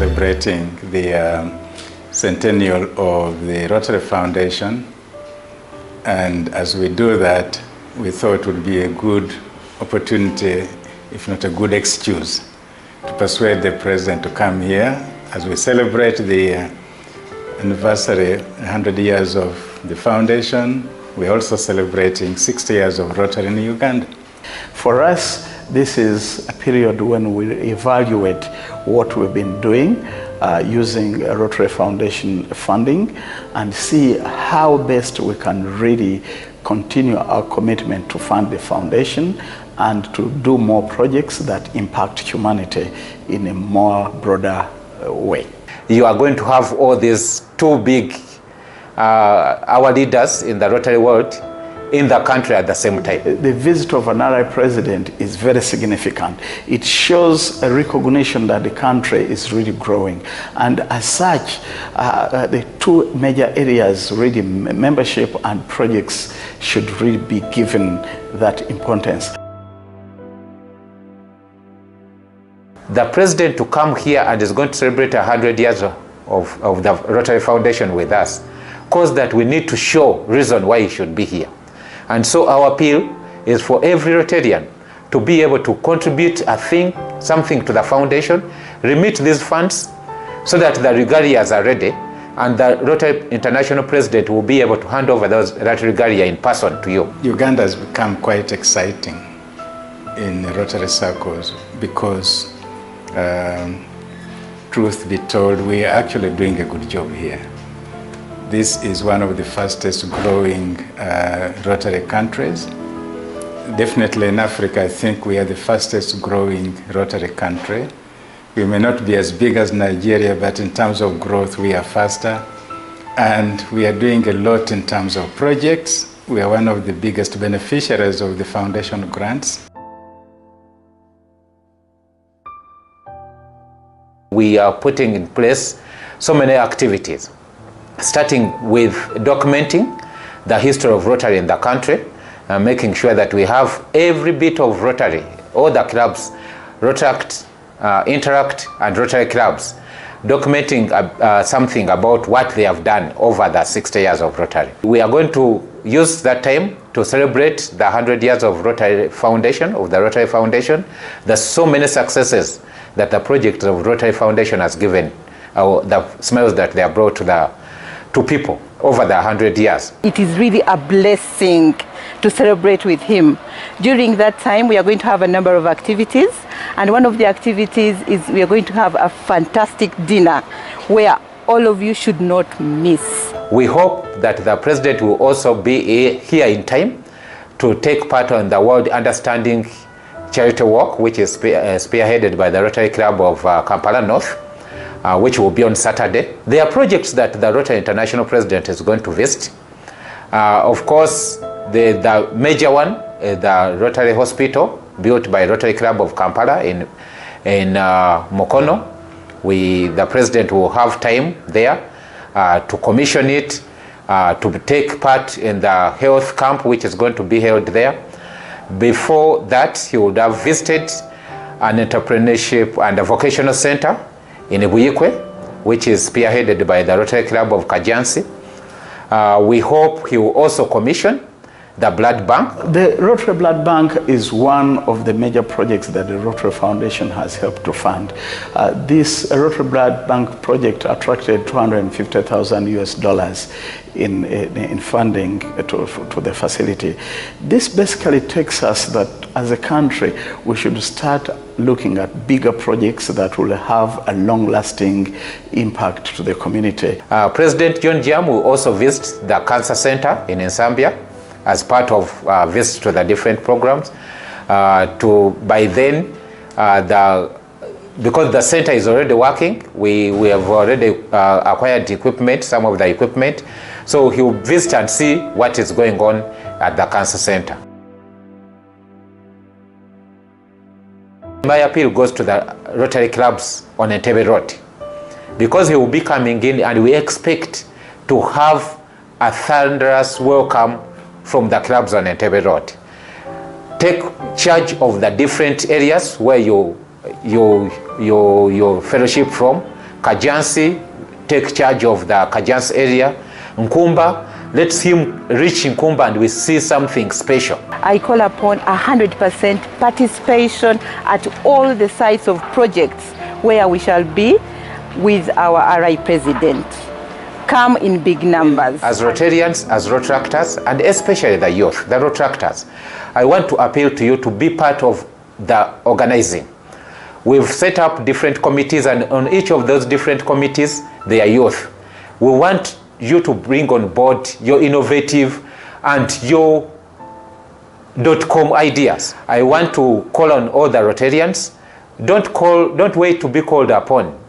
celebrating the centennial of the Rotary Foundation, and as we do that, we thought it would be a good opportunity, if not a good excuse, to persuade the President to come here as we celebrate the anniversary, 100 years of the foundation. We're also celebrating 60 years of Rotary in Uganda. For us, this is a period when we evaluate what we've been doing using Rotary Foundation funding and see how best we can really continue our commitment to fund the foundation and to do more projects that impact humanity in a more broader way. You are going to have all these two big our leaders in the Rotary world in the country at the same time. The visit of an Rotary president is very significant. It shows a recognition that the country is really growing. And as such, the two major areas, really membership and projects, should really be given that importance. The president to come here and is going to celebrate 100 years of the Rotary Foundation with us, cause that we need to show reason why he should be here. And so our appeal is for every Rotarian to be able to contribute something to the foundation, remit these funds so that the regalias are ready, and the Rotary International President will be able to hand over those regalia in person to you. Uganda has become quite exciting in Rotary circles because, truth be told, we are actually doing a good job here. This is one of the fastest growing Rotary countries. Definitely in Africa, I think we are the fastest growing Rotary country. We may not be as big as Nigeria, but in terms of growth, we are faster. And we are doing a lot in terms of projects. We are one of the biggest beneficiaries of the foundation grants. We are putting in place so many activities, starting with documenting the history of Rotary in the country, making sure that we have every bit of Rotary, all the clubs, Rotaract, Interact, and Rotary clubs, documenting something about what they have done over the 60 years of Rotary. We are going to use that time to celebrate the 100 years of Rotary Foundation, of the Rotary Foundation. There's so many successes that the project of Rotary Foundation has given, the smiles that they have brought to people over the 100 years. It is really a blessing to celebrate with him. During that time, we are going to have a number of activities, and one of the activities is we are going to have a fantastic dinner where all of you should not miss. We hope that the president will also be here in time to take part on the World Understanding Charity Walk, which is spearheaded by the Rotary Club of Kampala North, which will be on Saturday. There are projects that the Rotary International President is going to visit. Of course, the major one is the Rotary Hospital, built by Rotary Club of Kampala in Mukono. The President will have time there to commission it, to take part in the health camp, which is going to be held there. Before that, he would have visited an entrepreneurship and a vocational center in Ibuyikwe, which is spearheaded by the Rotary Club of Kajansi. We hope he will also commission the blood bank. The Rotary Blood Bank is one of the major projects that the Rotary Foundation has helped to fund. This Rotary Blood Bank project attracted $250,000 in funding to the facility. This basically takes us that as a country, we should start looking at bigger projects that will have a long-lasting impact to the community. President John Germ will also visit the cancer center in Nsambya as part of visits to the different programs. By then, because the center is already working, we have already acquired equipment, some of the equipment, so he will visit and see what is going on at the cancer center. My appeal goes to the Rotary clubs on Entebbe Road, because he will be coming in and we expect to have a thunderous welcome from the clubs on Entebbe Road. Take charge of the different areas where your fellowship from, Kajansi take charge of the Kajansi area. Nkumba, let him reach Nkumba and we see something special. I call upon 100% participation at all the sites of projects where we shall be with our RI President. Come in big numbers. As Rotarians, as Rotaractors, and especially the youth, the Rotaractors, I want to appeal to you to be part of the organizing. We've set up different committees, and on each of those different committees, they are youth. We want you to bring on board your innovative and your .com ideas. I want to call on all the Rotarians. Don't wait to be called upon.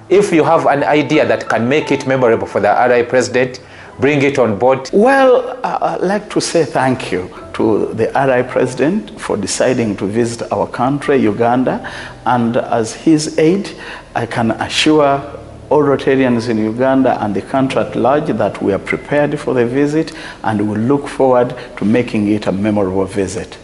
If you have an idea that can make it memorable for the RI President, bring it on board. Well, I'd like to say thank you to the RI President for deciding to visit our country, Uganda, and as his aide, I can assure all Rotarians in Uganda and the country at large that we are prepared for the visit and we look forward to making it a memorable visit.